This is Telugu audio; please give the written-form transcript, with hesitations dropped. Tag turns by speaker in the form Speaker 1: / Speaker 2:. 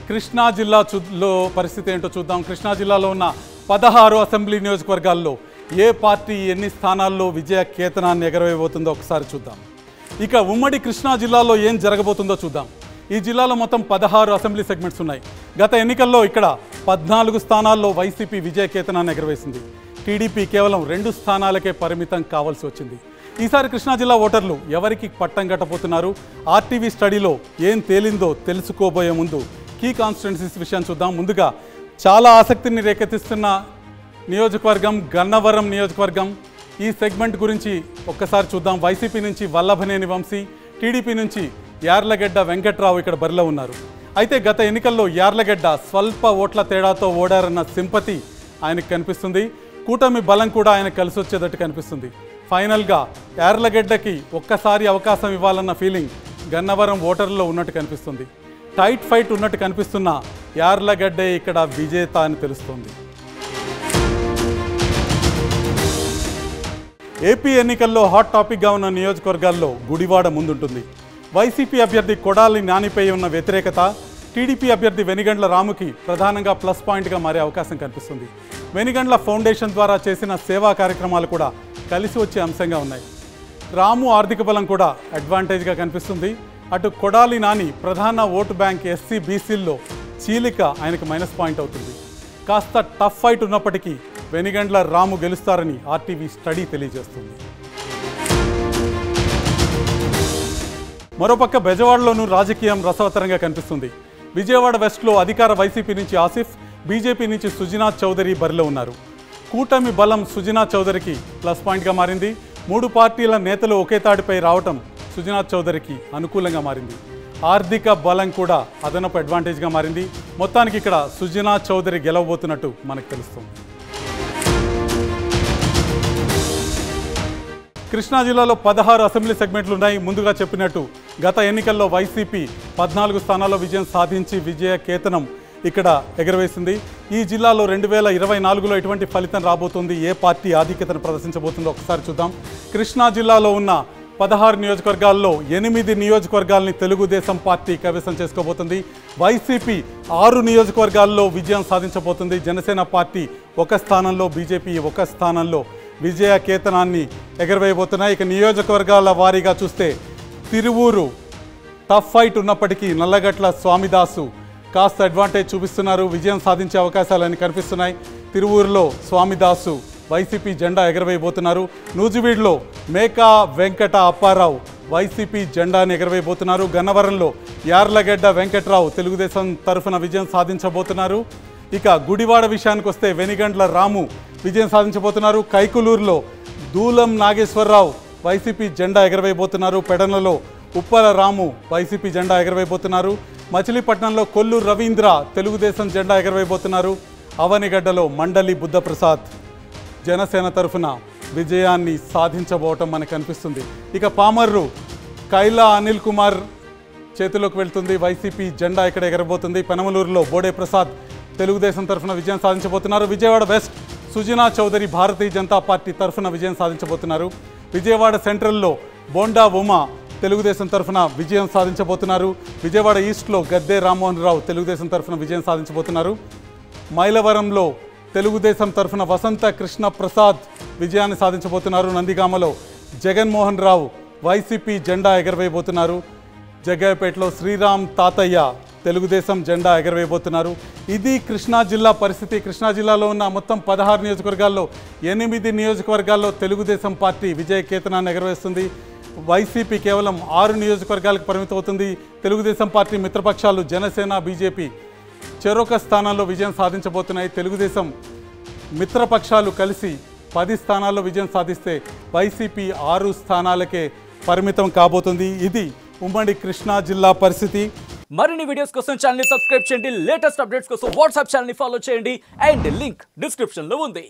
Speaker 1: కృష్ణా జిల్లాలో పరిస్థితి ఏంటో చూద్దాం. కృష్ణా జిల్లాలో ఉన్న 16 అసెంబ్లీ నియోజకవర్గాల్లో ఏ పార్టీ ఎన్ని స్థానాల్లో విజయ కేతనాన్ని ఎగరవేయబోతుందో ఒకసారి చూద్దాం. ఇక ఉమ్మడి కృష్ణా జిల్లాలో ఏం జరగబోతుందో చూద్దాం. ఈ జిల్లాలో మొత్తం 16 అసెంబ్లీ సెగ్మెంట్స్ ఉన్నాయి. గత ఎన్నికల్లో ఇక్కడ 14 స్థానాల్లో వైసీపీ విజయ కేతనాన్ని ఎగరవేసింది. టీడీపీ కేవలం 2 స్థానాలకే పరిమితం కావాల్సి వచ్చింది. ఈసారి కృష్ణా జిల్లా ఓటర్లు ఎవరికి పట్టం కట్టబోతున్నారు, ఆర్టీవీ స్టడీలో ఏం తేలిందో తెలుసుకోబోయే ముందు కీ కాన్స్టిట్యున్సీస్ విషయాన్ని చూద్దాం. ముందుగా చాలా ఆసక్తిని రేకెత్తిస్తున్న నియోజకవర్గం గన్నవరం నియోజకవర్గం. ఈ సెగ్మెంట్ గురించి ఒక్కసారి చూద్దాం. వైసీపీ నుంచి వల్లభనేని వంశీ, టీడీపీ నుంచి యార్లగడ్డ వెంకట్రావు ఇక్కడ బరిలో ఉన్నారు. అయితే గత ఎన్నికల్లో యార్లగడ్డ స్వల్ప ఓట్ల తేడాతో ఓడారన్న సింపతి ఆయనకు కనిపిస్తుంది. కూటమి బలం కూడా ఆయన కలిసి వచ్చేటట్టు కనిపిస్తుంది. ఫైనల్గా యార్లగడ్డకి ఒక్కసారి అవకాశం ఇవ్వాలన్న ఫీలింగ్ గన్నవరం ఓటర్లలో ఉన్నట్టు కనిపిస్తుంది. టైట్ ఫైట్ ఉన్నట్టు కనిపిస్తున్న యార్లగడ్డే ఇక్కడ విజేత అని తెలుస్తోంది. ఏపీ ఎన్నికల్లో హాట్ టాపిక్గా ఉన్న నియోజకవర్గాల్లో గుడివాడ ముందుంటుంది. వైసీపీ అభ్యర్థి కొడాలి నానిపై ఉన్న వ్యతిరేకత టీడీపీ అభ్యర్థి వెనిగండ్ల రాముకి ప్రధానంగా ప్లస్ పాయింట్గా మారే అవకాశం కనిపిస్తుంది. వెనిగండ్ల ఫౌండేషన్ ద్వారా చేసిన సేవా కార్యక్రమాలు కూడా కలిసి వచ్చే అంశంగా ఉన్నాయి. రాము ఆర్థిక బలం కూడా అడ్వాంటేజ్గా కనిపిస్తుంది. అటు కొడాలి నాని ప్రధాన ఓటు బ్యాంక్ ఎస్సీ బీసీల్లో చీలిక ఆయనకు మైనస్ పాయింట్ అవుతుంది. కాస్త టఫ్ ఫైట్ ఉన్నప్పటికీ వెనిగండ్ల రాము గెలుస్తారని ఆర్టీవీ స్టడీ తెలియజేస్తుంది. మరోపక్క బెజవాడలోనూ రాజకీయం రసవత్తరంగా కనిపిస్తుంది. విజయవాడ వెస్ట్లో అధికార వైసీపీ నుంచి ఆసిఫ్, బీజేపీ నుంచి సుజనాథ్ చౌదరి బరిలో ఉన్నారు. కూటమి బలం సుజనాథ్ చౌదరికి ప్లస్ పాయింట్గా మారింది. 3 పార్టీల నేతలు ఒకే తాడిపై రావటం సుజనాథ్ చౌదరికి అనుకూలంగా మారింది. ఆర్థిక బలం కూడా అదనపు అడ్వాంటేజ్గా మారింది. మొత్తానికి ఇక్కడ సుజనాథ్ చౌదరి గెలవబోతున్నట్టు మనకు తెలుస్తుంది. కృష్ణా జిల్లాలో 16 అసెంబ్లీ సెగ్మెంట్లు ఉన్నాయి. ముందుగా చెప్పినట్టు గత ఎన్నికల్లో వైసీపీ 14 స్థానాల్లో విజయం సాధించి విజయ కేతనం ఇక్కడ ఎగరవేసింది. ఈ జిల్లాలో 2024లో ఎటువంటి ఫలితం రాబోతుంది, ఏ పార్టీ ఆధిక్యతను ప్రదర్శించబోతుందో ఒకసారి చూద్దాం. కృష్ణా జిల్లాలో ఉన్న 16 నియోజకవర్గాల్లో 8 నియోజకవర్గాల్ని తెలుగుదేశం పార్టీ కైవసం చేసుకోబోతుంది. వైసీపీ 6 నియోజకవర్గాల్లో విజయం సాధించబోతుంది. జనసేన పార్టీ 1 స్థానంలో, బీజేపీ 1 స్థానంలో విజయ కేతనాన్ని ఎగరవేయబోతున్నాయి. ఇక నియోజకవర్గాల వారీగా చూస్తే తిరువూరు టఫ్ ఫైట్ ఉన్నప్పటికీ నల్లగట్ల స్వామిదాసు కాస్త అడ్వాంటేజ్ చూపిస్తున్నారు. విజయం సాధించే అవకాశాలన్నీ కనిపిస్తున్నాయి. తిరువూరులో స్వామిదాసు వైసీపీ జెండా ఎగరవేయబోతున్నారు. నూజివీడులో మేకా వెంకట అప్పారావు వైసీపీ జెండాని ఎగరవేయబోతున్నారు. గన్నవరంలో యార్లగడ్డ వెంకట్రావు తెలుగుదేశం తరఫున విజయం సాధించబోతున్నారు. ఇక గుడివాడ విషయానికి వస్తే వెనిగండ్ల రాము విజయం సాధించబోతున్నారు. కైకులూరులో దూలం నాగేశ్వరరావు వైసీపీ జెండా ఎగరవేయబోతున్నారు. పెడనలో ఉప్పల రాము వైసీపీ జెండా ఎగరవేయబోతున్నారు. మచిలీపట్నంలో కొల్లు రవీంద్ర తెలుగుదేశం జెండా ఎగరవేయబోతున్నారు. అవనిగడ్డలో మండలి బుద్ధప్రసాద్ జనసేన తరఫున విజయాన్ని సాధించబోవటం మనకు కనిపిస్తుంది. ఇక పామర్రు కైలా అనిల్ కుమార్ చేతిలోకి వెళ్తుంది. వైసీపీ జెండా ఇక్కడ ఎగరబోతుంది. పెనమలూరులో బోడే ప్రసాద్ తెలుగుదేశం తరఫున విజయం సాధించబోతున్నారు. విజయవాడ వెస్ట్ సుజనా చౌదరి భారతీయ జనతా పార్టీ తరఫున విజయం సాధించబోతున్నారు. విజయవాడ సెంట్రల్లో బోండా ఉమా తెలుగుదేశం తరఫున విజయం సాధించబోతున్నారు. విజయవాడ ఈస్ట్లో గద్దే రామ్మోహన్ రావు తెలుగుదేశం తరఫున విజయం సాధించబోతున్నారు. మైలవరంలో తెలుగుదేశం తరఫున వసంత కృష్ణ ప్రసాద్ విజయాన్ని సాధించబోతున్నారు. నందిగామలో జగన్మోహన్ రావు వైసీపీ జెండా ఎగరవేయబోతున్నారు. జగ్గయ్యపేటలో శ్రీరామ్ తాతయ్య తెలుగుదేశం జెండా ఎగరవేయబోతున్నారు. ఇది కృష్ణా జిల్లా పరిస్థితి. కృష్ణా జిల్లాలో ఉన్న మొత్తం 16 నియోజకవర్గాల్లో 8 నియోజకవర్గాల్లో తెలుగుదేశం పార్టీ విజయ కేతనాన్ని ఎగరవేస్తుంది. వైసీపీ కేవలం 6 నియోజకవర్గాలకు పరిమితమవుతుంది. తెలుగుదేశం పార్టీ మిత్రపక్షాలు జనసేన, బీజేపీ చెరొక స్థానాల్లో విజయం సాధించబోతున్నాయి. తెలుగుదేశం మిత్రపక్షాలు కలిసి 10 స్థానాల్లో విజయం సాధిస్తే వైసీపీ 6 స్థానాలకే పరిమితం కాబోతుంది. ఇది ఉమ్మడి కృష్ణా జిల్లా పరిస్థితి.
Speaker 2: మరిన్ని వీడియోస్ కోసం ఛానల్ ని సబ్స్క్రైబ్ చేయండి. లేటెస్ట్ అప్డేట్స్ కోసం వాట్సాప్ ఛానల్ ని ఫాలో చేయండి. అండ్ లింక్ డిస్క్రిప్షన్ లో ఉంది.